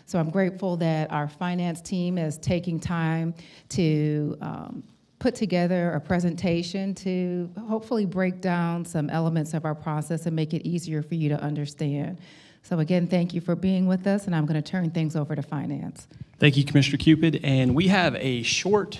So I'm grateful that our finance team is taking time to put together a presentation to hopefully break down some elements of our process and make it easier for you to understand. So again, thank you for being with us, and I'm going to turn things over to finance. Thank you, Commissioner Cupid. And we have a short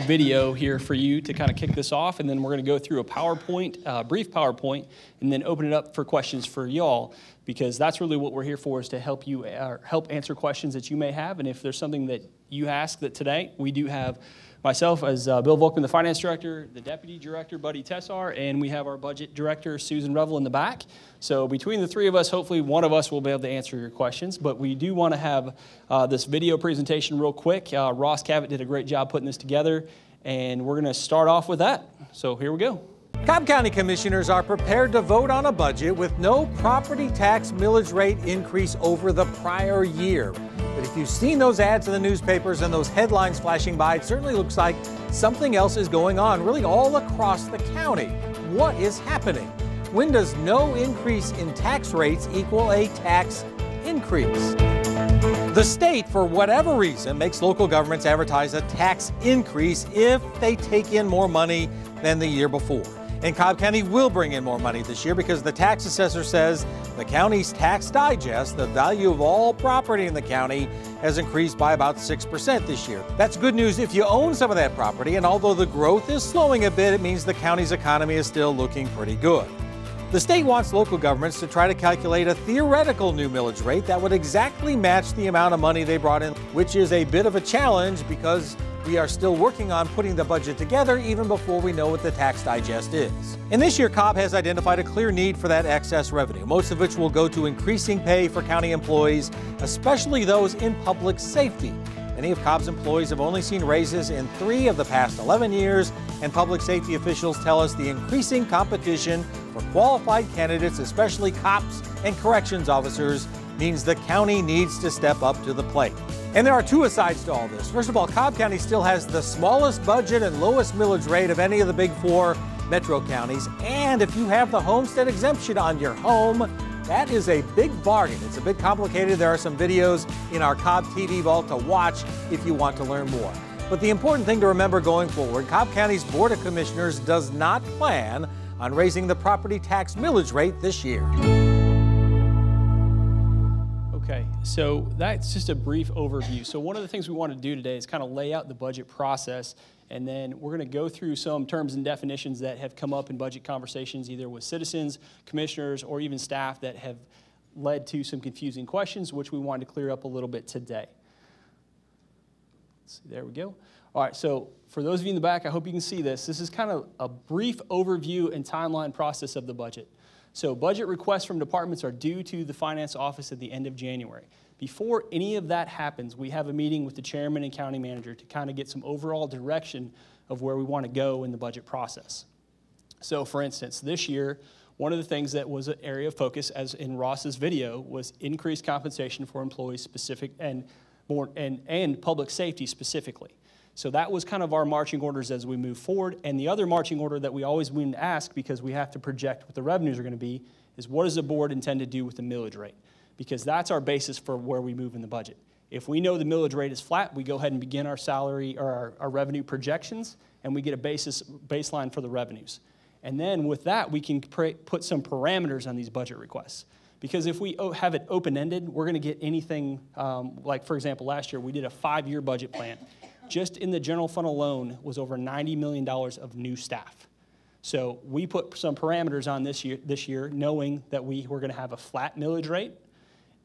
video here for you to kind of kick this off, and then we're going to go through a PowerPoint, brief PowerPoint, and then open it up for questions for y'all, because that's really what we're here for, is to help you help answer questions that you may have. And if there's something that you ask that today, we do have myself as Bill Volkman, the finance director, the deputy director, Buddy Tessar, and we have our budget director, Susan Revel, in the back. So between the three of us, hopefully one of us will be able to answer your questions. But we do want to have this video presentation real quick. Ross Cavett did a great job putting this together, and we're going to start off with that. So here we go. Cobb County Commissioners are prepared to vote on a budget with no property tax millage rate increase over the prior year. But if you've seen those ads in the newspapers and those headlines flashing by, it certainly looks like something else is going on, really all across the county. What is happening? When does no increase in tax rates equal a tax increase? The state, for whatever reason, makes local governments advertise a tax increase if they take in more money than the year before. And Cobb County will bring in more money this year because the tax assessor says the county's tax digest, the value of all property in the county, has increased by about 6% this year. That's good news if you own some of that property, and although the growth is slowing a bit, it means the county's economy is still looking pretty good. The state wants local governments to try to calculate a theoretical new millage rate that would exactly match the amount of money they brought in, which is a bit of a challenge because we are still working on putting the budget together even before we know what the tax digest is. And this year, Cobb has identified a clear need for that excess revenue, most of which will go to increasing pay for county employees, especially those in public safety. Many of Cobb's employees have only seen raises in 3 of the past 11 years, and public safety officials tell us the increasing competition for qualified candidates, especially cops and corrections officers, means the county needs to step up to the plate. And there are 2 asides to all this. First of all, Cobb County still has the smallest budget and lowest millage rate of any of the big 4 metro counties. And if you have the homestead exemption on your home, that is a big bargain. It's a bit complicated. There are some videos in our Cobb TV vault to watch if you want to learn more. But the important thing to remember going forward, Cobb County's Board of Commissioners does not plan on raising the property tax millage rate this year. Okay, so that's just a brief overview. So one of the things we want to do today is kind of lay out the budget process, and then we're going to go through some terms and definitions that have come up in budget conversations, either with citizens, commissioners, or even staff, that have led to some confusing questions, which we wanted to clear up a little bit today. Let's see, there we go. All right, so for those of you in the back, I hope you can see this. This is kind of a brief overview and timeline process of the budget. So budget requests from departments are due to the finance office at the end of January. Before any of that happens, we have a meeting with the chairman and county manager to kind of get some overall direction of where we want to go in the budget process. So for instance, this year, one of the things that was an area of focus, as in Ross's video, was increased compensation for employees specific and public safety specifically. So that was kind of our marching orders as we move forward. And the other marching order that we always want to ask, because we have to project what the revenues are going to be, is what does the board intend to do with the millage rate? Because that's our basis for where we move in the budget. If we know the millage rate is flat, we go ahead and begin our salary or our revenue projections, and we get a baseline for the revenues. And then with that, we can put some parameters on these budget requests. Because if we have it open-ended, we're going to get anything, like for example, last year we did a 5-year budget plan. Just in the general fund alone was over $90 million of new staff. So we put some parameters on this year knowing that we were going to have a flat millage rate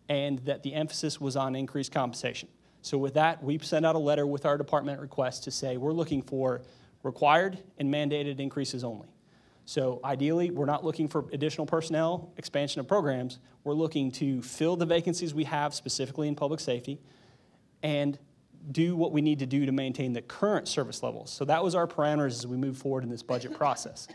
and that the emphasis was on increased compensation. So with that, we sent out a letter with our department request to say we're looking for required and mandated increases only. So ideally, we're not looking for additional personnel, expansion of programs. We're looking to fill the vacancies we have specifically in public safety and do what we need to do to maintain the current service levels. So that was our parameters as we move forward in this budget process.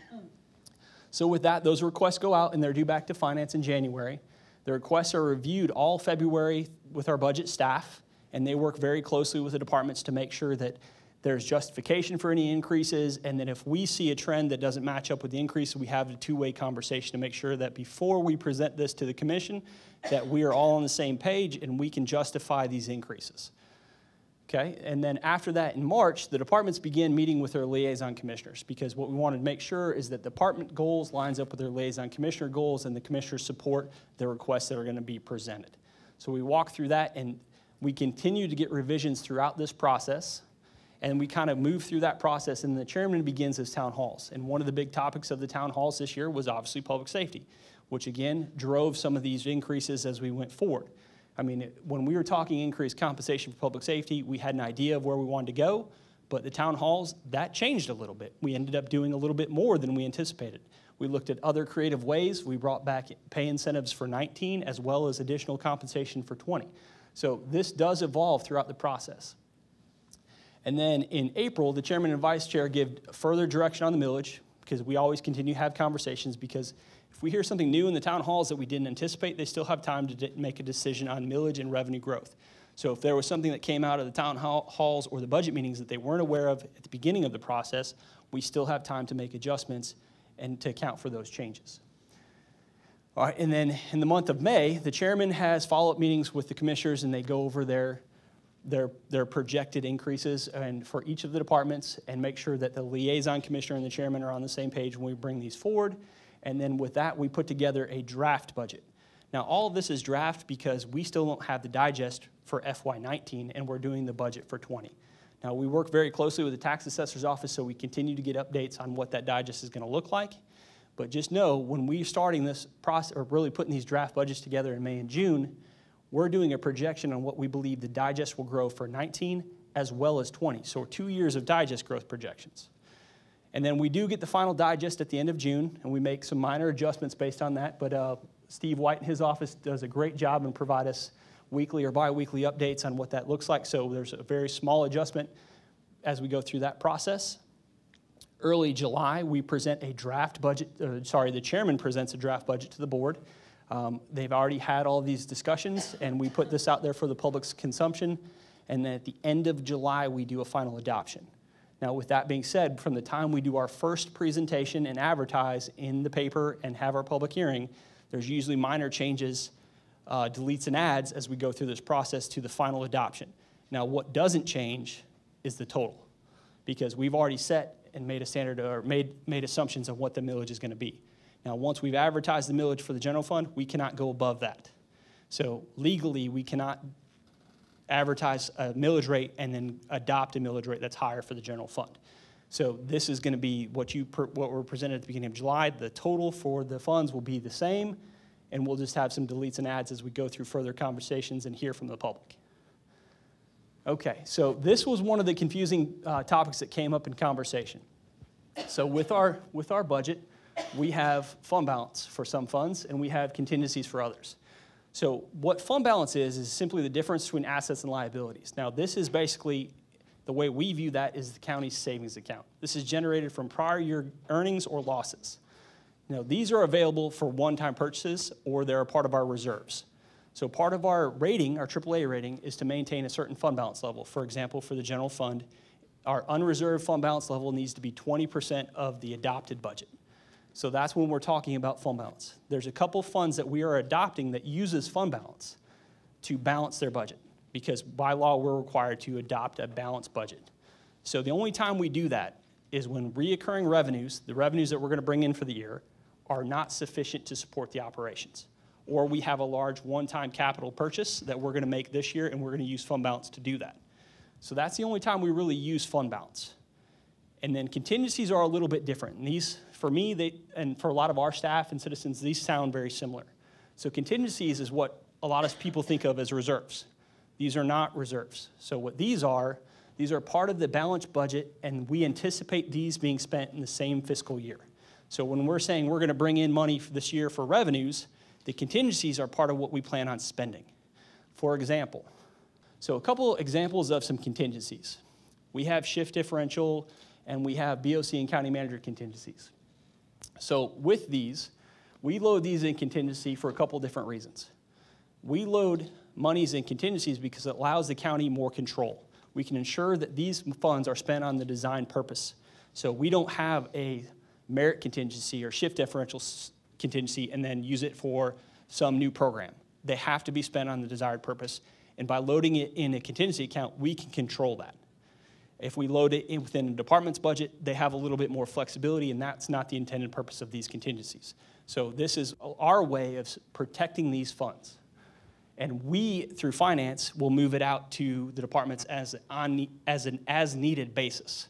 So with that, those requests go out and they're due back to finance in January. The requests are reviewed all February with our budget staff, and they work very closely with the departments to make sure that there's justification for any increases, and then if we see a trend that doesn't match up with the increase, we have a two-way conversation to make sure that before we present this to the commission, that we are all on the same page and we can justify these increases. Okay, and then after that in March, the departments begin meeting with their liaison commissioners, because what we wanted to make sure is that the department goals lines up with their liaison commissioner goals and the commissioners support the requests that are going to be presented. So we walk through that, and we continue to get revisions throughout this process, and we kind of move through that process, and the chairman begins his town halls. And one of the big topics of the town halls this year was obviously public safety, which again drove some of these increases as we went forward. I mean, when we were talking increased compensation for public safety, we had an idea of where we wanted to go, but the town halls, that changed a little bit. We ended up doing a little bit more than we anticipated. We looked at other creative ways. We brought back pay incentives for 19 as well as additional compensation for 20. So this does evolve throughout the process. And then in April, the chairman and vice chair give further direction on the millage, because we always continue to have conversations, because if we hear something new in the town halls that we didn't anticipate, they still have time to make a decision on millage and revenue growth. So if there was something that came out of the town halls or the budget meetings that they weren't aware of at the beginning of the process, we still have time to make adjustments and to account for those changes. All right, and then in the month of May, the chairman has follow-up meetings with the commissioners, and they go over their projected increases and for each of the departments, and make sure that the liaison commissioner and the chairman are on the same page when we bring these forward. And then with that, we put together a draft budget. Now, all of this is draft because we still don't have the digest for FY19, and we're doing the budget for 20. Now, we work very closely with the tax assessor's office, so we continue to get updates on what that digest is going to look like. But just know, when we're starting this process, or really putting these draft budgets together in May and June, we're doing a projection on what we believe the digest will grow for 19 as well as 20. So 2 years of digest growth projections. And then we do get the final digest at the end of June, and we make some minor adjustments based on that. But Steve White in his office does a great job and provide us weekly or bi-weekly updates on what that looks like. So there's a very small adjustment as we go through that process. Early July, we present a draft budget, the chairman presents a draft budget to the board. They've already had all these discussions, and we put this out there for the public's consumption. And then at the end of July, we do a final adoption. Now, with that being said, from the time we do our first presentation and advertise in the paper and have our public hearing, there's usually minor changes, deletes and adds as we go through this process to the final adoption. Now, what doesn't change is the total, because we've already set and made a standard, or made assumptions of what the millage is going to be. Now, once we've advertised the millage for the general fund, we cannot go above that. So legally, we cannot advertise a millage rate and then adopt a millage rate that's higher for the general fund. So this is going to be what were presented at the beginning of July. The total for the funds will be the same, and we'll just have some deletes and adds as we go through further conversations and hear from the public. Okay, so this was one of the confusing topics that came up in conversation. So with our budget, we have fund balance for some funds, and we have contingencies for others. So what fund balance is simply the difference between assets and liabilities. Now, this is basically, the way we view that is the county's savings account. This is generated from prior year earnings or losses. Now, these are available for one-time purchases, or they're a part of our reserves. So part of our rating, our AAA rating, is to maintain a certain fund balance level. For example, for the general fund, our unreserved fund balance level needs to be 20% of the adopted budget. So that's when we're talking about fund balance. There's a couple funds that we are adopting that uses fund balance to balance their budget, because by law we're required to adopt a balanced budget. So the only time we do that is when reoccurring revenues, the revenues that we're going to bring in for the year, are not sufficient to support the operations. Or we have a large one-time capital purchase that we're going to make this year, and we're going to use fund balance to do that. So that's the only time we really use fund balance. And then contingencies are a little bit different. And these, for me, and for a lot of our staff and citizens, these sound very similar. So contingencies is what a lot of people think of as reserves. These are not reserves. So what these are part of the balanced budget, and we anticipate these being spent in the same fiscal year. So when we're saying we're going to bring in money for this year for revenues, the contingencies are part of what we plan on spending. For example, so a couple examples of some contingencies. We have shift differential, and we have BOC and county manager contingencies. So with these, we load these in contingency for a couple different reasons. We load monies in contingencies because it allows the county more control. we can ensure that these funds are spent on the design purpose. So we don't have a merit contingency or shift differential contingency and then use it for some new program. They have to be spent on the desired purpose. And by loading it in a contingency account, we can control that. If we load it in within a department's budget, they have a little bit more flexibility, and that's not the intended purpose of these contingencies. So this is our way of protecting these funds. And we, through finance, will move it out to the departments as an as-needed basis.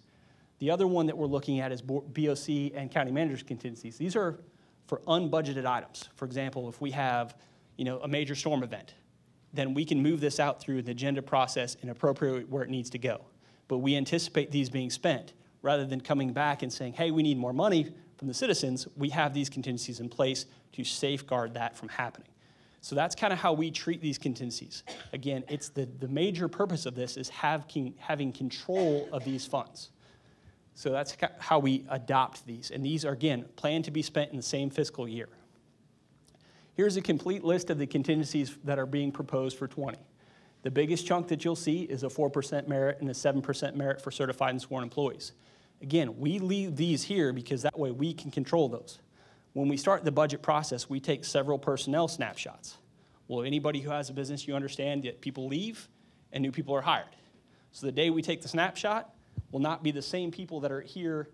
The other one that we're looking at is BOC and county manager's contingencies. These are for unbudgeted items. For example, if we have a major storm event, then we can move this out through the agenda process and appropriate where it needs to go. But we anticipate these being spent. Rather than coming back and saying, hey, we need more money from the citizens, we have these contingencies in place to safeguard that from happening. So that's kind of how we treat these contingencies. Again, it's the major purpose of this is having control of these funds. So that's how we adopt these. And these are, again, planned to be spent in the same fiscal year. Here's a complete list of the contingencies that are being proposed for 20. The biggest chunk that you'll see is a 4% merit and a 7% merit for certified and sworn employees. Again, we leave these here because that way we can control those. When we start the budget process, we take several personnel snapshots. Well, anybody who has a business, you understand that people leave and new people are hired. So the day we take the snapshot will not be the same people that are here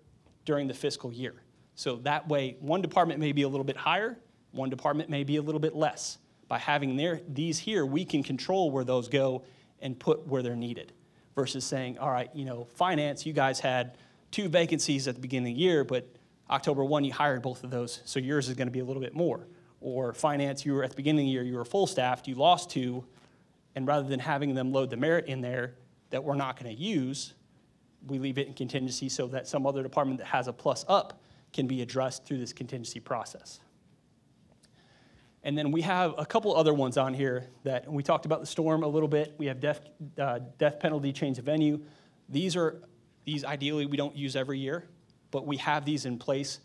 during the fiscal year. So that way, one department may be a little bit higher, one department may be a little bit less. By having these here, we can control where those go and put where they're needed. Versus saying, all right, finance, you guys had 2 vacancies at the beginning of the year, but October 1, you hired both of those, so yours is going to be a little bit more. Or finance, you were at the beginning of the year, you were full staffed, you lost 2, and rather than having them load the merit in there that we're not going to use, we leave it in contingency so that some other department that has a plus up can be addressed through this contingency process. And then we have a couple other ones on here that we talked about the storm a little bit. We have death penalty, change of venue. These ideally we don't use every year, but we have these in place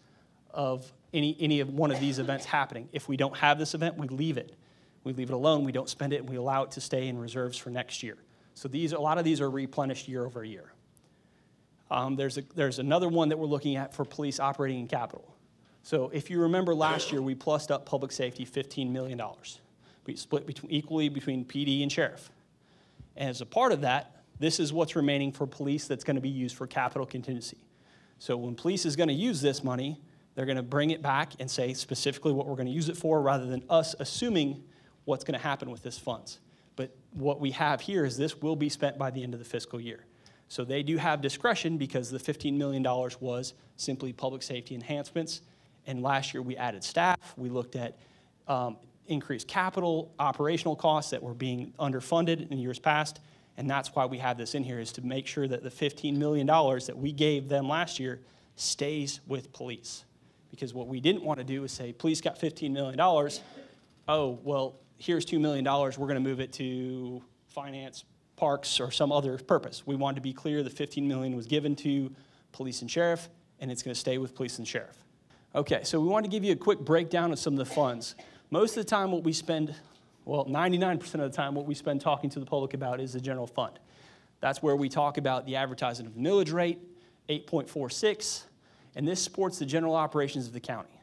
of any of one of these events happening. If we don't have this event, we leave it. We leave it alone, we don't spend it, and we allow it to stay in reserves for next year. So a lot of these are replenished year over year. There's another one that we're looking at for police operating and capital. So if you remember last year, we plussed up public safety $15 million. We split equally between PD and sheriff. And as a part of that, this is what's remaining for police that's going to be used for capital contingency. So when police is going to use this money, they're going to bring it back and say specifically what we're going to use it for rather than us assuming what's going to happen with this funds. But what we have here is this will be spent by the end of the fiscal year. So they do have discretion because the $15 million was simply public safety enhancements. And last year we added staff. We looked at increased capital, operational costs that were being underfunded in years past. And that's why we have this in here, is to make sure that the $15 million that we gave them last year stays with police. Because what we didn't want to do is say, police got $15 million. Oh, well, here's $2 million. We're going to move it to finance, parks, or some other purpose. We wanted to be clear the $15 million was given to police and sheriff, and it's going to stay with police and sheriff. Okay, so we wanted to give you a quick breakdown of some of the funds. Most of the time what we spend, well, 99% of the time what we spend talking to the public about is the general fund. That's where we talk about the advertising of the millage rate, 8.46, and this supports the general operations of the county.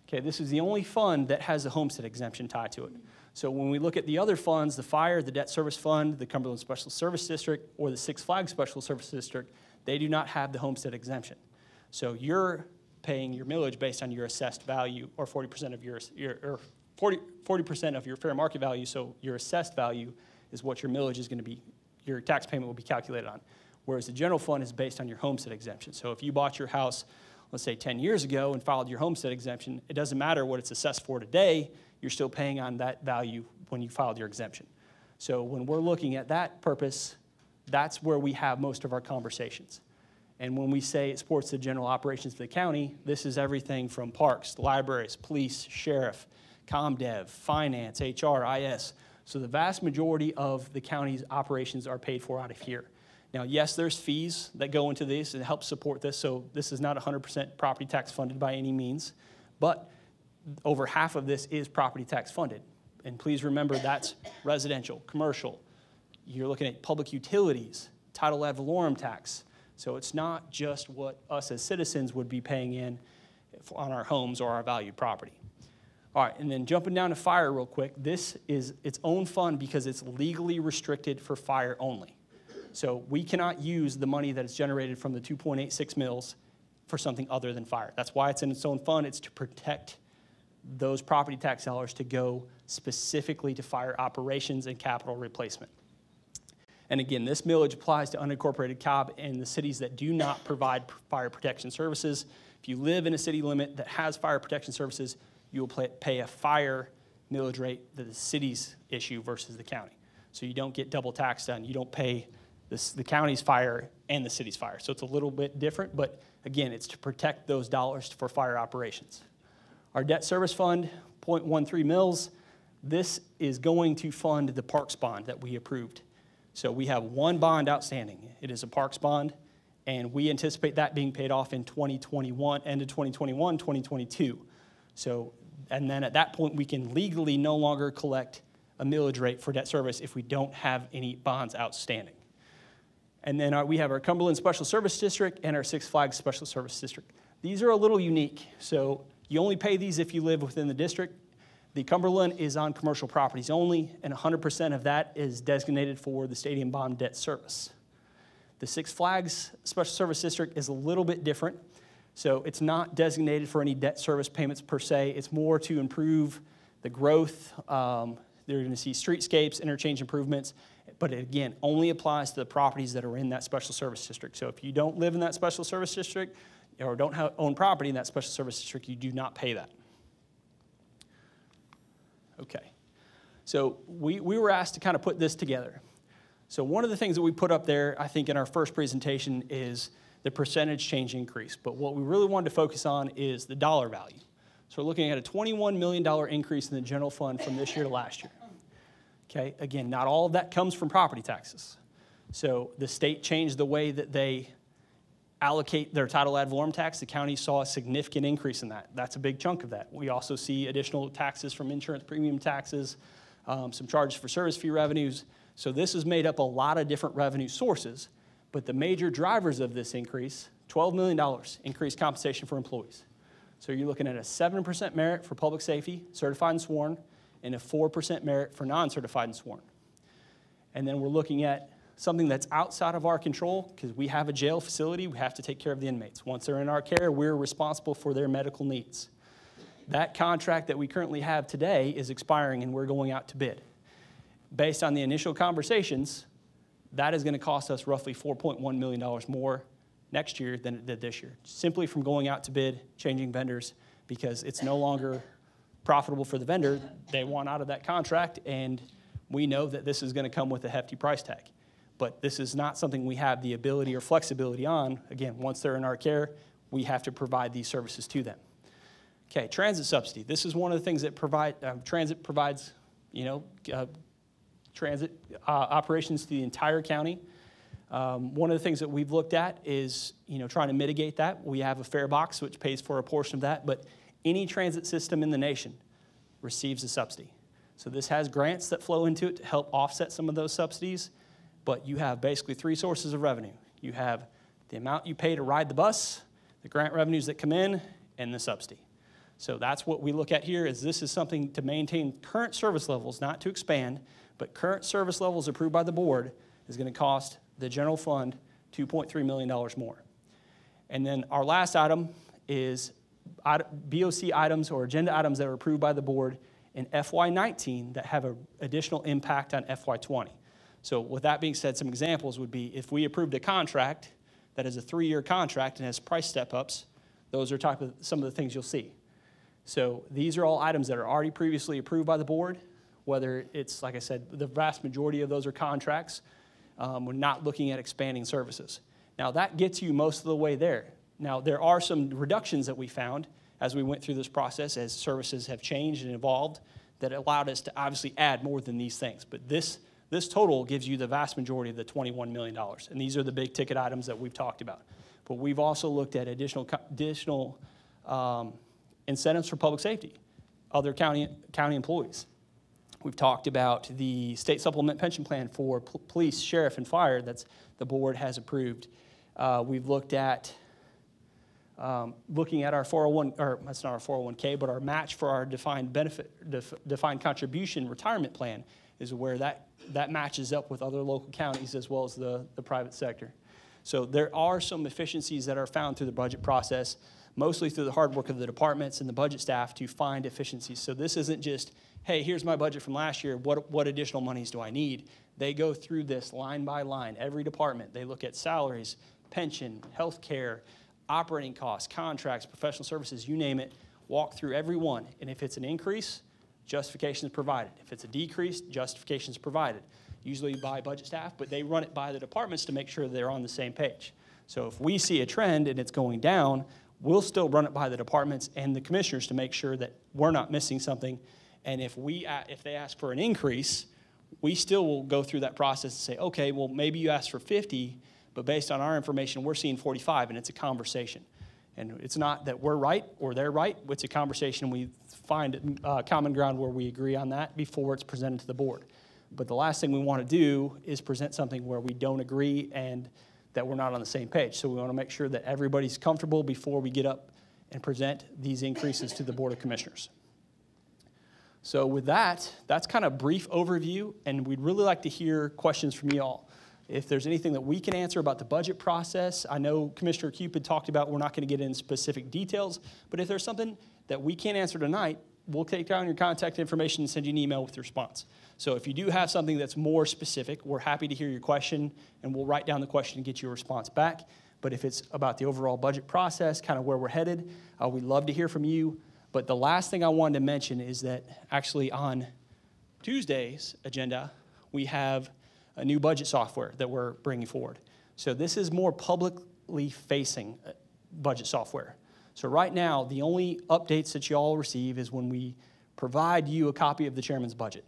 Okay, this is the only fund that has a homestead exemption tied to it. So when we look at the other funds, the fire, the debt service fund, the Cumberland Special Service District, or the Six Flags Special Service District, they do not have the homestead exemption. So you're paying your millage based on your assessed value, or 40% of your 40% of your fair market value. So your assessed value is what your millage is going to be, your tax payment will be calculated on. Whereas the general fund is based on your homestead exemption. So if you bought your house, let's say 10 years ago and filed your homestead exemption, it doesn't matter what it's assessed for today, you're still paying on that value when you filed your exemption. So when we're looking at that purpose, that's where we have most of our conversations. And when we say it supports the general operations of the county, this is everything from parks, libraries, police, sheriff, ComDev, finance, HR, IS. So the vast majority of the county's operations are paid for out of here. Now, yes, there's fees that go into this and help support this, so this is not 100% property tax funded by any means, but over half of this is property tax funded. And please remember that's residential, commercial. You're looking at public utilities, title ad valorem tax. So it's not just what us as citizens would be paying in on our homes or our valued property. All right, and then jumping down to fire real quick, this is its own fund because it's legally restricted for fire only. So we cannot use the money that is generated from the 2.86 mils for something other than fire. That's why it's in its own fund. It's to protect those property tax dollars to go specifically to fire operations and capital replacement. And again, this millage applies to unincorporated Cobb and the cities that do not provide fire protection services. If you live in a city limit that has fire protection services, you will pay a fire millage rate that the city's issue versus the county. So you don't get double tax done. You don't pay the county's fire and the city's fire. So it's a little bit different, but again, it's to protect those dollars for fire operations. Our debt service fund, 0.13 mils, this is going to fund the parks bond that we approved. So we have one bond outstanding. It is a parks bond, and we anticipate that being paid off in 2021, end of 2021, 2022. So, and then at that point, we can legally no longer collect a millage rate for debt service if we don't have any bonds outstanding. And then we have our Cumberland Special Service District and our Six Flags Special Service District. These are a little unique. So you only pay these if you live within the district. The Cumberland is on commercial properties only, and 100% of that is designated for the stadium bond debt service. The Six Flags Special Service District is a little bit different. So it's not designated for any debt service payments per se. It's more to improve the growth. They're going to see streetscapes, interchange improvements, but it, again, only applies to the properties that are in that special service district. So if you don't live in that special service district or don't own property in that special service district, you do not pay that. Okay, so we were asked to kind of put this together. So one of the things that we put up there, I think in our first presentation, is the percentage change increase. But what we really wanted to focus on is the dollar value. So we're looking at a $21 million increase in the general fund from this year to last year. Okay, again, not all of that comes from property taxes. So the state changed the way that they allocate their title ad valorem tax. The county saw a significant increase in that. That's a big chunk of that. We also see additional taxes from insurance premium taxes, some charges for service fee revenues. So this has made up a lot of different revenue sources, but the major drivers of this increase, $12 million increased compensation for employees. So you're looking at a 7% merit for public safety, certified and sworn, and a 4% merit for non-certified and sworn. And then we're looking at something that's outside of our control, because we have a jail facility, we have to take care of the inmates. Once they're in our care, we're responsible for their medical needs. That contract that we currently have today is expiring, and we're going out to bid. Based on the initial conversations, that is going to cost us roughly $4.1 million more next year than it did this year, simply from going out to bid, changing vendors, because it's no longer profitable for the vendor. They want out of that contract, and we know that this is going to come with a hefty price tag. But this is not something we have the ability or flexibility on. Again, once they're in our care, we have to provide these services to them. Okay, transit subsidy. This is one of the things that transit provides, transit operations to the entire county. One of the things that we've looked at is, trying to mitigate that. We have a fare box, which pays for a portion of that, but any transit system in the nation receives a subsidy. So this has grants that flow into it to help offset some of those subsidies, but you have basically three sources of revenue. You have the amount you pay to ride the bus, the grant revenues that come in, and the subsidy. So that's what we look at here, is this is something to maintain current service levels, not to expand, but current service levels approved by the board is going to cost the general fund $2.3 million more. And then our last item is BOC items or agenda items that were approved by the board in FY19 that have an additional impact on FY20. So with that being said, some examples would be if we approved a contract that is a 3-year contract and has price step-ups, those are some of the things you'll see. So these are all items that are already previously approved by the board, whether it's, like I said, the vast majority of those are contracts. We're not looking at expanding services. Now that gets you most of the way there. Now, there are some reductions that we found as we went through this process, as services have changed and evolved, that allowed us to obviously add more than these things. But this total gives you the vast majority of the $21 million. And these are the big ticket items that we've talked about. But we've also looked at additional incentives for public safety, other county employees. We've talked about the state supplement pension plan for police, sheriff, and fire that's the board has approved. We've looked at looking at our 401, or that's not our 401k, but our match for our defined contribution retirement plan is where that matches up with other local counties as well as the private sector. So there are some efficiencies that are found through the budget process, mostly through the hard work of the departments and the budget staff to find efficiencies. So this isn't just, hey, here's my budget from last year, what additional monies do I need? They go through this line by line, every department. They look at salaries, pension, health care, operating costs, contracts, professional services, you name it, walk through every one. And if it's an increase, justification is provided. If it's a decrease, justification is provided, usually by budget staff, but they run it by the departments to make sure they're on the same page. So if we see a trend and it's going down, we'll still run it by the departments and the commissioners to make sure that we're not missing something. And if they ask for an increase, we still will go through that process and say, okay, well, maybe you asked for 50, but based on our information, we're seeing 45, and it's a conversation. And it's not that we're right or they're right. It's a conversation. We find common ground where we agree on that before it's presented to the board. But the last thing we want to do is present something where we don't agree and that we're not on the same page. So we want to make sure that everybody's comfortable before we get up and present these increases to the Board of Commissioners. So with that, that's kind of a brief overview, and we'd really like to hear questions from you all. If there's anything that we can answer about the budget process, I know Commissioner Cupid talked about we're not going to get into specific details, but if there's something that we can't answer tonight, we'll take down your contact information and send you an email with the response. So if you do have something that's more specific, we're happy to hear your question, and we'll write down the question and get you a response back. But if it's about the overall budget process, kind of where we're headed, we'd love to hear from you. But the last thing I wanted to mention is that actually on Tuesday's agenda, we have a new budget software that we're bringing forward. So this is more publicly facing budget software. So right now, the only updates that you all receive is when we provide you a copy of the chairman's budget.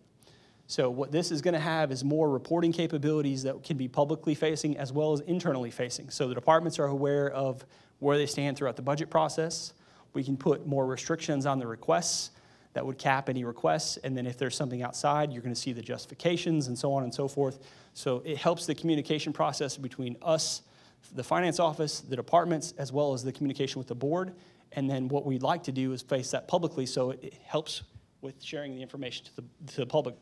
So what this is going to have is more reporting capabilities that can be publicly facing as well as internally facing. So the departments are aware of where they stand throughout the budget process. We can put more restrictions on the requests that would cap any requests, and then if there's something outside, you're going to see the justifications and so on and so forth. So it helps the communication process between us, the finance office, the departments, as well as the communication with the board. And then what we'd like to do is face that publicly so it helps with sharing the information to the public.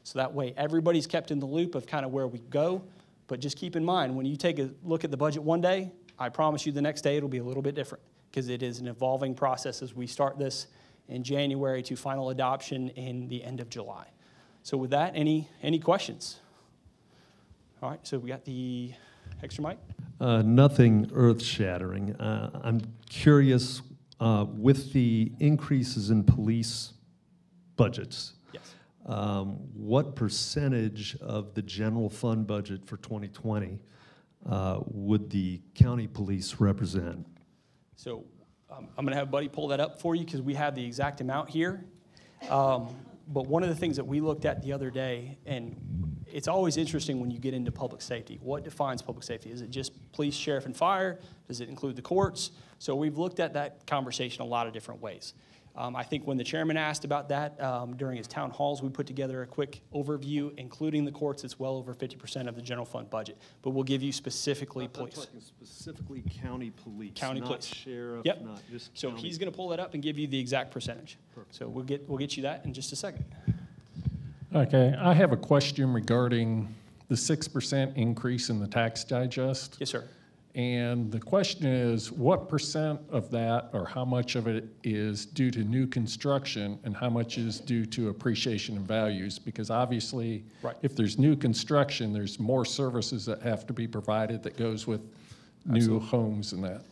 So that way everybody's kept in the loop of kind of where we go. But just keep in mind, when you take a look at the budget one day, I promise you the next day it'll be a little bit different because it is an evolving process as we start this in January to final adoption in the end of July. So with that, any questions? All right, so we got the extra mic. Nothing earth-shattering. I'm curious, with the increases in police budgets, yes. What percentage of the general fund budget for 2020 would the county police represent? So I'm going to have Buddy pull that up for you because we have the exact amount here. But one of the things that we looked at the other day, and it's always interesting when you get into public safety. What defines public safety? Is it just police, sheriff, and fire? Does it include the courts? So we've looked at that conversation a lot of different ways. I think when the chairman asked about that during his town halls, we put together a quick overview, including the courts. It's well over 50% of the general fund budget. But we'll give you specifically police. I'm talking specifically county police, county not police. Sheriff, yep. not just So county. he's going to pull that up and give you the exact percentage. Perfect. So we'll get you that in just a second. Okay, I have a question regarding the 6% increase in the tax digest. Yes, sir. And the question is, what percent of that, or how much of it is due to new construction and how much is due to appreciation of values? Because obviously, right. If there's new construction, there's more services that have to be provided that goes with new Absolutely. homes and that.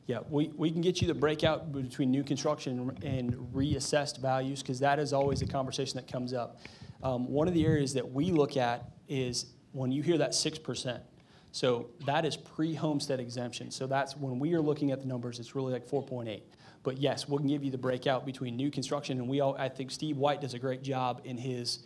Yeah, we can get you the breakout between new construction and reassessed values because that is always a conversation that comes up. One of the areas that we look at is when you hear that 6%. So that is pre-homestead exemption. So that's when we are looking at the numbers, it's really like 4.8. But yes, we can give you the breakout between new construction, and I think Steve White does a great job in his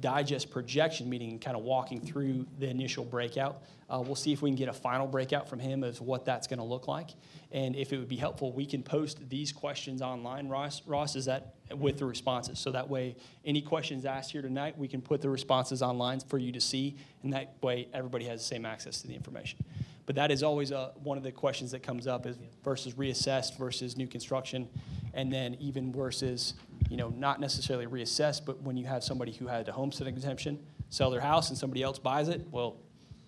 digest projection meeting, kind of walking through the initial breakout. We'll see if we can get a final breakout from him as what that's going to look like. And if it would be helpful, we can post these questions online, Ross, is that with the responses? So that way, any questions asked here tonight, we can put the responses online for you to see, and that way everybody has the same access to the information. But that is always one of the questions that comes up is versus reassessed versus new construction, and then even versus, not necessarily reassessed, but when you have somebody who had a homestead exemption, sell their house and somebody else buys it, well,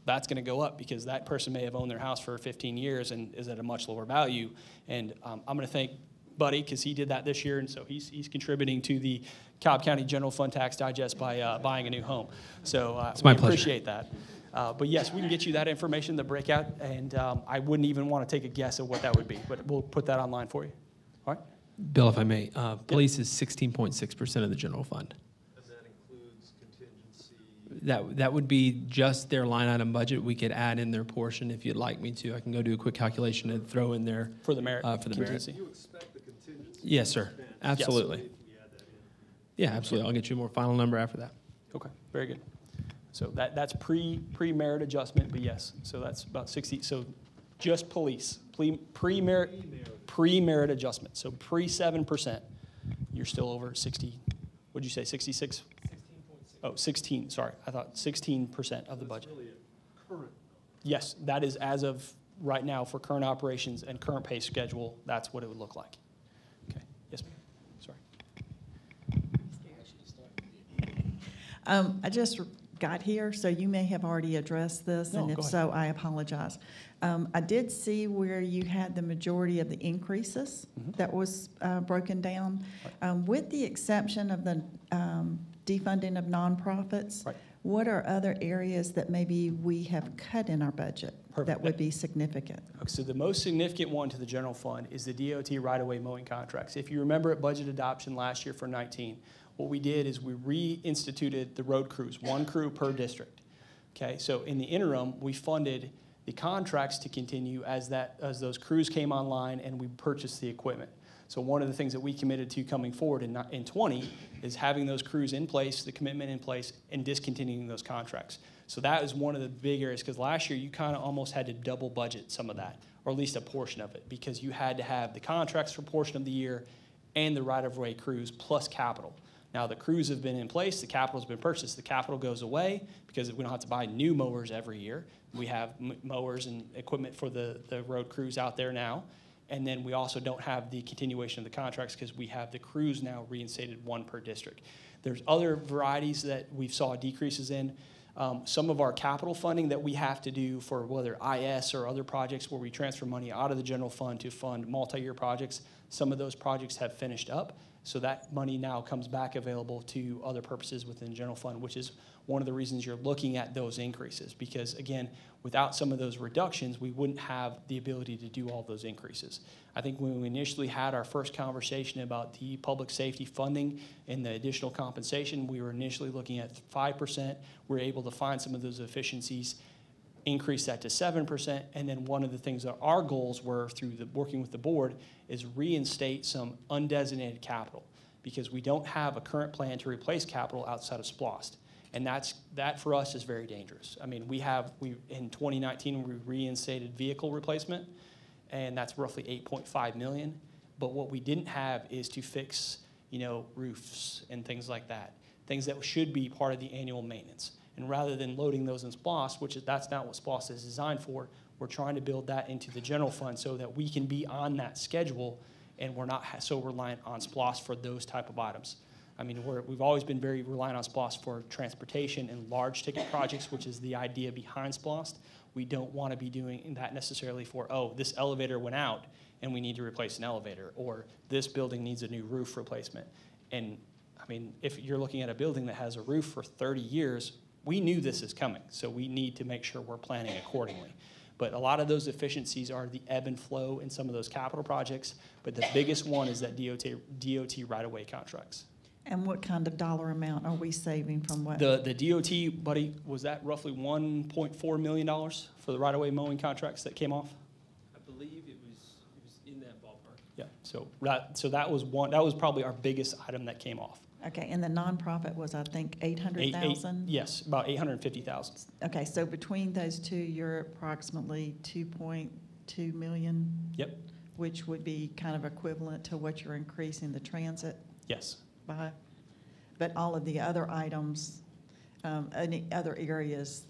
that's going to go up because that person may have owned their house for 15 years and is at a much lower value. And I'm going to thank Buddy because he did that this year, and so he's contributing to the Cobb County General Fund Tax Digest by buying a new home. So it's my we pleasure. Appreciate that. But yes, we can get you that information, the breakout, and I wouldn't even want to take a guess at what that would be, but we'll put that online for you. All right? Bill, if I may, police is 16.6% of the general fund. And that includes contingency? That would be just their line item budget. We could add in their portion if you'd like me to. I can go do a quick calculation and throw in there. For the merit for the contingency. Do you expect the contingency? Yes, sir. Absolutely. If we add that in? Yeah, absolutely. I'll get you a more final number after that. Okay, very good. So that's pre-merit adjustment, but yes, so that's about 60. So just police, pre-merit adjustment. So pre-7%, you're still over 60. What'd you say, 66? 16.6. Oh, 16. Sorry, I thought 16% of the budget. Really a current. Yes, that is as of right now for current operations and current pay schedule. That's what it would look like. Okay. Yes, ma'am. Sorry. I just got here, so you may have already addressed this, No, and go if ahead. so, I apologize. I did see where you had the majority of the increases that was broken down. With the exception of the defunding of nonprofits, Right. what are other areas that maybe we have cut in our budget that would be significant? Okay, so the most significant one to the general fund is the DOT right-of-way mowing contracts. If you remember at budget adoption last year for 19, what we did is we reinstituted the road crews, one crew per district. Okay, so in the interim, we funded the contracts to continue as those crews came online and we purchased the equipment. So one of the things that we committed to coming forward in 20 is having those crews in place, the commitment in place, and discontinuing those contracts. So that is one of the big areas, because last year you kind of almost had to double budget some of that, or at least a portion of it, because you had to have the contracts for a portion of the year and the right-of-way crews plus capital. Now the crews have been in place, the capital's been purchased, the capital goes away because we don't have to buy new mowers every year. We have mowers and equipment for the road crews out there now. And then we also don't have the continuation of the contracts because we have the crews now reinstated, one per district. There's other varieties that we saw decreases in. Some of our capital funding that we have to do for whether IS or other projects where we transfer money out of the general fund to fund multi-year projects, some of those projects have finished up. So that money now comes back available to other purposes within the general fund, which is one of the reasons you're looking at those increases. Because again, without some of those reductions, we wouldn't have the ability to do all those increases. I think when we initially had our first conversation about the public safety funding and the additional compensation, we were initially looking at 5%. We were able to find some of those efficiencies, increase that to 7%, and then one of the things that our goals were through working with the board is reinstate some undesignated capital, because we don't have a current plan to replace capital outside of SPLOST. And that for us is very dangerous. I mean, in 2019, we reinstated vehicle replacement, and that's roughly $8.5 million. But what we didn't have is to fix, roofs and things like that, things that should be part of the annual maintenance. And rather than loading those in SPLOST, that's not what SPLOST is designed for, we're trying to build that into the general fund so that we can be on that schedule and we're not so reliant on SPLOST for those type of items. I mean, we've always been very reliant on SPLOST for transportation and large ticket projects, which is the idea behind SPLOST. We don't want to be doing that necessarily for, this elevator went out and we need to replace an elevator, or this building needs a new roof replacement. And I mean, if you're looking at a building that has a roof for 30 years, we knew this is coming, so we need to make sure we're planning accordingly. But a lot of those efficiencies are the ebb and flow in some of those capital projects, but the biggest one is that DOT right-of-way contracts. And what kind of dollar amount are we saving from what? The DOT, Buddy, was that roughly $1.4 million for the right-of-way mowing contracts that came off? I believe it was in that ballpark. Yeah, so that was probably our biggest item that came off. Okay, and the nonprofit was, I think, 800,000? Yes, about 850,000. Okay, so between those two, you're approximately 2.2 million? Yep. Which would be kind of equivalent to what you're increasing the transit Yes. by. But all of the other items, any other areas,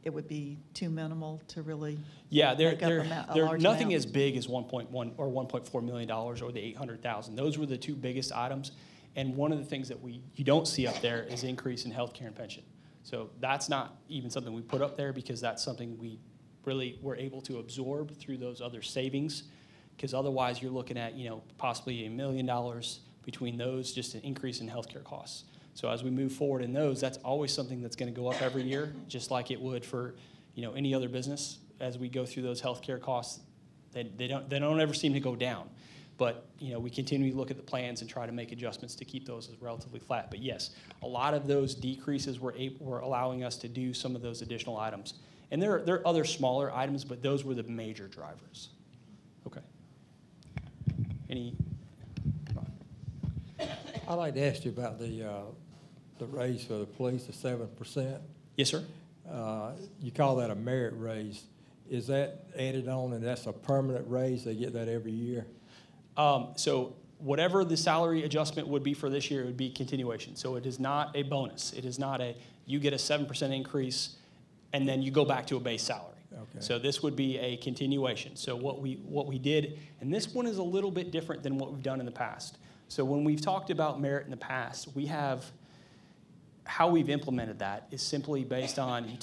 it would be too minimal to really Yeah, make up a large nothing amount. as big as 1.1 or $1.4 million or the 800,000. Those were the two biggest items. And one of the things that you don't see up there is increase in healthcare and pension. So that's not even something we put up there because that's something we really were able to absorb through those other savings. Because otherwise you're looking at, possibly $1 million between those, just an increase in healthcare costs. So as we move forward in those, that's always something that's going to go up every year, just like it would for, any other business. As we go through those healthcare costs, they don't ever seem to go down. But, we continue to look at the plans and try to make adjustments to keep those as relatively flat. But yes, a lot of those decreases were allowing us to do some of those additional items. And there are other smaller items, but those were the major drivers. Okay. I'd like to ask you about the raise for the police, the 7%. Yes, sir. You call that a merit raise. Is that added on and that's a permanent raise? They get that every year? So whatever the salary adjustment would be for this year, it would be continuation. So it is not a bonus. It is not you get a 7% increase and then you go back to a base salary. Okay. So this would be a continuation. So what we did, and this one is a little bit different than what we've done in the past. So when we've talked about merit in the past, how we've implemented that is simply based on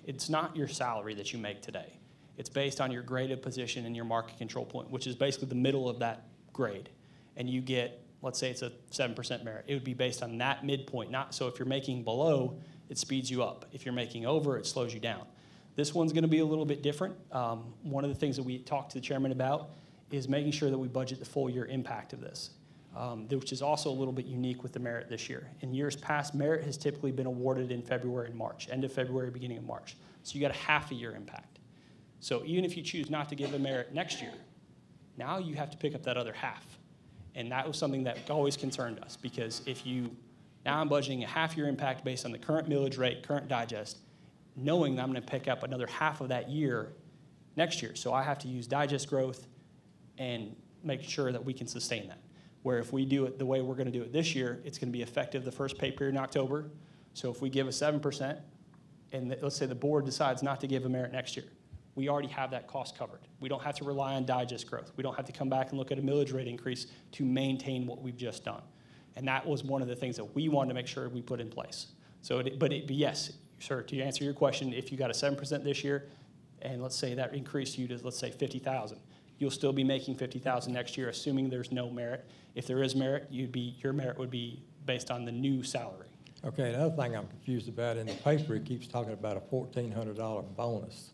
it's not your salary that you make today. It's based on your graded position and your market control point, which is basically the middle of that grade. And you get, let's say it's a 7% merit. It would be based on that midpoint. So if you're making below, it speeds you up. If you're making over, it slows you down. This one's going to be a little bit different. One of the things that we talked to the chairman about is making sure that we budget the full year impact of this, which is also a little bit unique with the merit this year. In years past, merit has typically been awarded in February and March, end of February, beginning of March. So you got a half a year impact. So even if you choose not to give a merit next year, now you have to pick up that other half. And that was something that always concerned us because now I'm budgeting a half year impact based on the current millage rate, current digest, knowing that I'm going to pick up another half of that year next year. So I have to use digest growth and make sure that we can sustain that. Where if we do it the way we're going to do it this year, it's going to be effective the first pay period in October. So if we give a 7%, and let's say the board decides not to give a merit next year, we already have that cost covered. We don't have to rely on digest growth. We don't have to come back and look at a millage rate increase to maintain what we've just done. And that was one of the things that we wanted to make sure we put in place. So, yes, sir, to answer your question, if you got a 7% this year, and let's say that increased you to, let's say, 50,000, you'll still be making 50,000 next year, assuming there's no merit. If there is merit, your merit would be based on the new salary. Okay, another thing I'm confused about, in the paper, it keeps talking about a $1,400 bonus.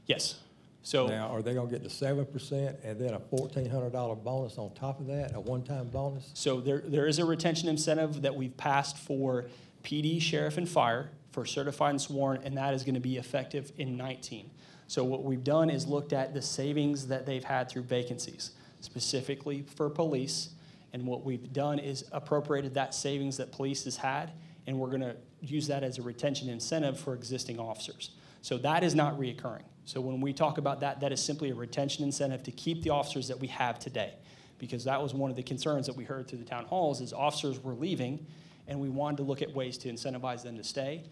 Yes. So now, are they going to get the 7% and then a $1,400 bonus on top of that, a one-time bonus? So there is a retention incentive that we've passed for PD, sheriff, and fire for certified and sworn, and that is going to be effective in 19. So what we've done is looked at the savings that they've had through vacancies, specifically for police, and what we've done is appropriated that savings that police has had, and we're going to use that as a retention incentive for existing officers. So that is not reoccurring. So when we talk about that, that is simply a retention incentive to keep the officers that we have today, because that was one of the concerns that we heard through the town halls is officers were leaving, and we wanted to look at ways to incentivize them to stay.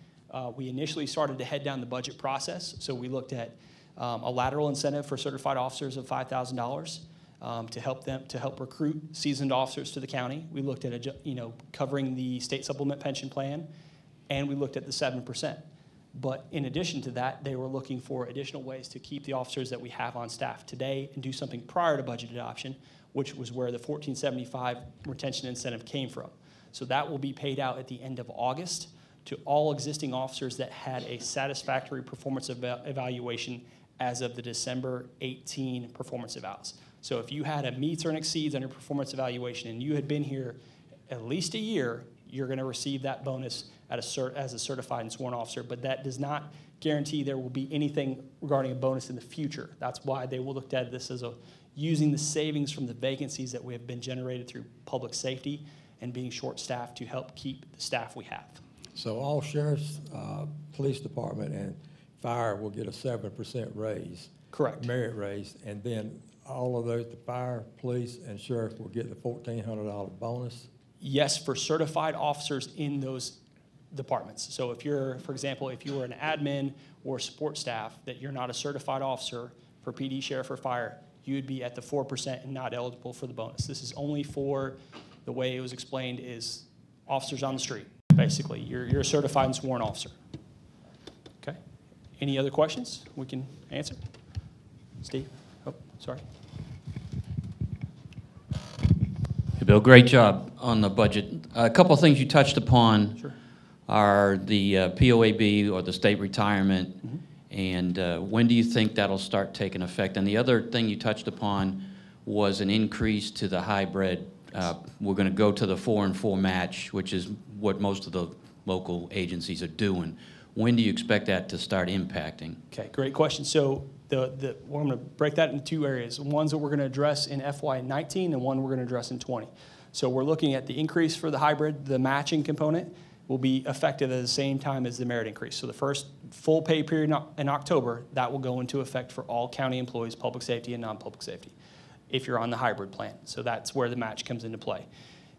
We initially started to head down the budget process, so we looked at a lateral incentive for certified officers of $5,000 to help recruit seasoned officers to the county. We looked at covering the state supplement pension plan, and we looked at the 7%. But in addition to that, they were looking for additional ways to keep the officers that we have on staff today and do something prior to budget adoption, which was where the $1,475 retention incentive came from. So that will be paid out at the end of August to all existing officers that had a satisfactory performance evaluation as of the December 18 performance evals. So if you had a meets or an exceeds on your performance evaluation and you had been here at least a year, you're going to receive that bonus as a certified and sworn officer, but that does not guarantee there will be anything regarding a bonus in the future. That's why they will look at this as using the savings from the vacancies that we have been generated through public safety and being short-staffed to help keep the staff we have. So all sheriffs, police department, and fire will get a 7% raise. Correct. Merit raise, and then all of those, the fire, police, and sheriff will get the $1,400 bonus? Yes, for certified officers in those departments. So if you're, for example, if you were an admin or support staff that you're not a certified officer for PD, sheriff, or fire, you would be at the 4% and not eligible for the bonus. This is only for, the way it was explained, is officers on the street, basically. You're a certified and sworn officer. Okay. Any other questions we can answer? Steve? Oh, sorry. Hey, Bill, great job on the budget. A couple of things you touched upon Sure. are the POAB, or the state retirement, and when do you think that'll start taking effect? And the other thing you touched upon was an increase to the hybrid. We're going to go to the 4-and-4 match, which is what most of the local agencies are doing. When do you expect that to start impacting? Okay, great question. So we're going to break that into two areas. Ones that we're going to address in FY19 and one we're going to address in 20. So we're looking at the increase for the hybrid. The matching component will be effective at the same time as the merit increase. So the first full pay period in October, that will go into effect for all county employees, public safety and non-public safety, if you're on the hybrid plan. So that's where the match comes into play.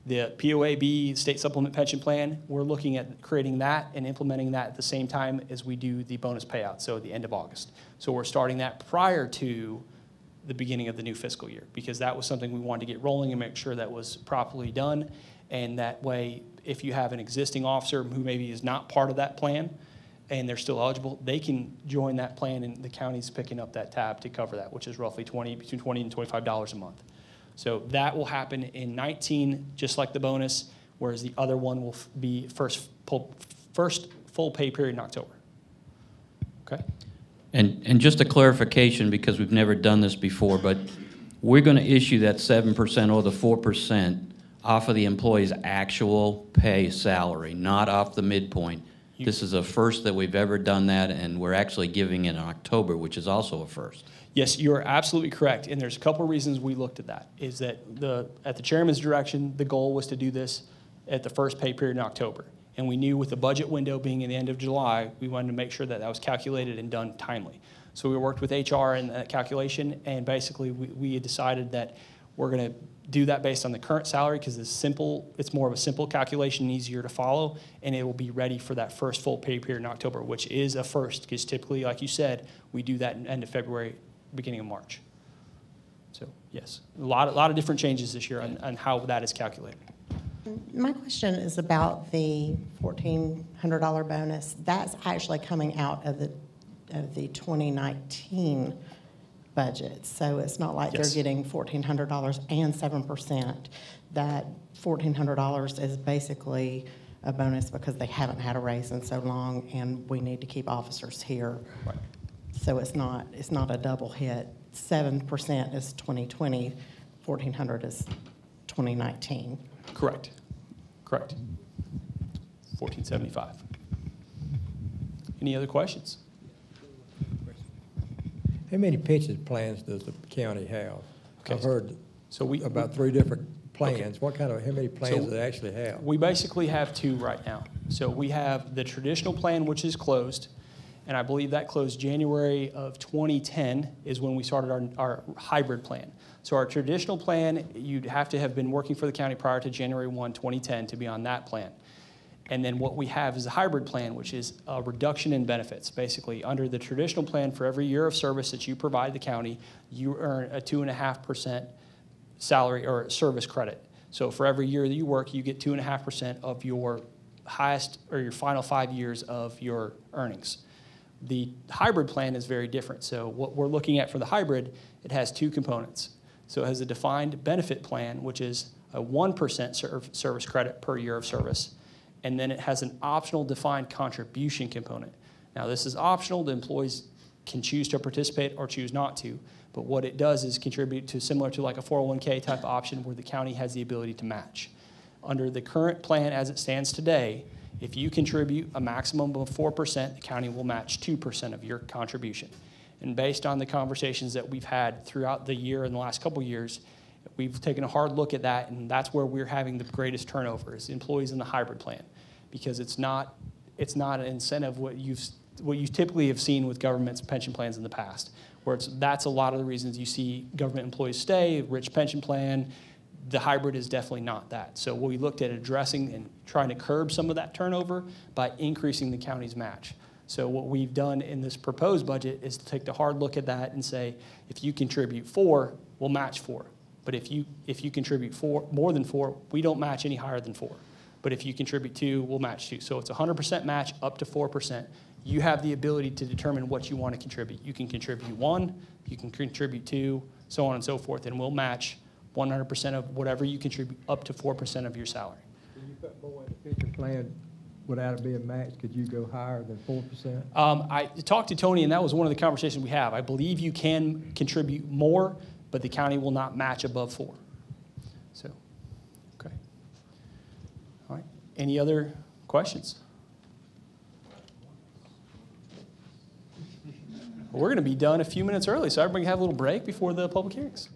The POAB, State Supplement Pension Plan, we're looking at creating that and implementing that at the same time as we do the bonus payout, so at the end of August. So we're starting that prior to the beginning of the new fiscal year, because that was something we wanted to get rolling and make sure that was properly done. And that way, if you have an existing officer who maybe is not part of that plan and they're still eligible, they can join that plan, and the county's picking up that tab to cover that, which is roughly between $20 and $25 a month. So that will happen in 19, just like the bonus, whereas the other one will be first full pay period in October. Okay? And just a clarification, because we've never done this before, but we're going to issue that 7% or the 4% off of the employee's actual pay salary, not off the midpoint. This is a first that we've ever done that, and we're actually giving it in October, which is also a first. Yes, you're absolutely correct, and there's a couple of reasons we looked at that. Is that at the chairman's direction, the goal was to do this at the first pay period in October, and we knew with the budget window being in the end of July, we wanted to make sure that that was calculated and done timely. So we worked with HR in that calculation, and basically we had decided that we're going to do that based on the current salary, because it's more of a simple calculation and easier to follow, and it will be ready for that first full pay period in October, which is a first, because typically, like you said, we do that in end of February, beginning of March. So yes, a lot of different changes this year on how that is calculated. My question is about the $1,400 bonus. That's actually coming out of the 2019 budget. So it's not like Yes. they're getting $1,400 and 7%. That $1,400 is basically a bonus because they haven't had a raise in so long, and we need to keep officers here. Right. So it's not a double hit. 7% is 2020, 1,400 is 2019. Correct. 1475. Any other questions? How many pension plans does the county have? Okay. I've heard So about 3 different plans. Okay. How many plans do they actually have? We basically have 2 right now. So we have the traditional plan, which is closed, and I believe that closed January of 2010 is when we started our hybrid plan. So our traditional plan, you'd have to have been working for the county prior to January 1, 2010 to be on that plan. And then what we have is a hybrid plan, which is a reduction in benefits. Basically, under the traditional plan, for every year of service that you provide the county, you earn a 2.5% salary or service credit. So for every year that you work, you get 2.5% of your highest or your final 5 years of your earnings. The hybrid plan is very different. So what we're looking at for the hybrid, it has 2 components. So it has a defined benefit plan, which is a 1% service credit per year of service. And then it has an optional defined contribution component. Now, this is optional. The employees can choose to participate or choose not to. But what it does is contribute to similar to like a 401k type option where the county has the ability to match. Under the current plan as it stands today, if you contribute a maximum of 4%, the county will match 2% of your contribution. And based on the conversations that we've had throughout the year and the last couple of years, We've taken a hard look at that, and that's where we're having the greatest turnover is employees in the hybrid plan, because it's not an incentive what you typically have seen with government's pension plans in the past, where that's a lot of the reasons you see government employees stay, rich pension plan. The hybrid is definitely not that. So we looked at addressing and trying to curb some of that turnover by increasing the county's match. So what we've done in this proposed budget is to take the hard look at that and say, if you contribute 4, we'll match 4. But if you contribute more than 4, we don't match any higher than 4. But if you contribute 2, we'll match 2. So it's a 100% match up to 4%. You have the ability to determine what you want to contribute. You can contribute 1, you can contribute 2, so on and so forth, and we'll match 100% of whatever you contribute up to 4% of your salary. Can you put more in the pension plan without it being matched? Could you go higher than 4%? I talked to Tony, and that was one of the conversations we have. I believe you can contribute more, but the county will not match above 4. So, okay. All right. Any other questions? Well, we're going to be done a few minutes early, so everybody can have a little break before the public hearings.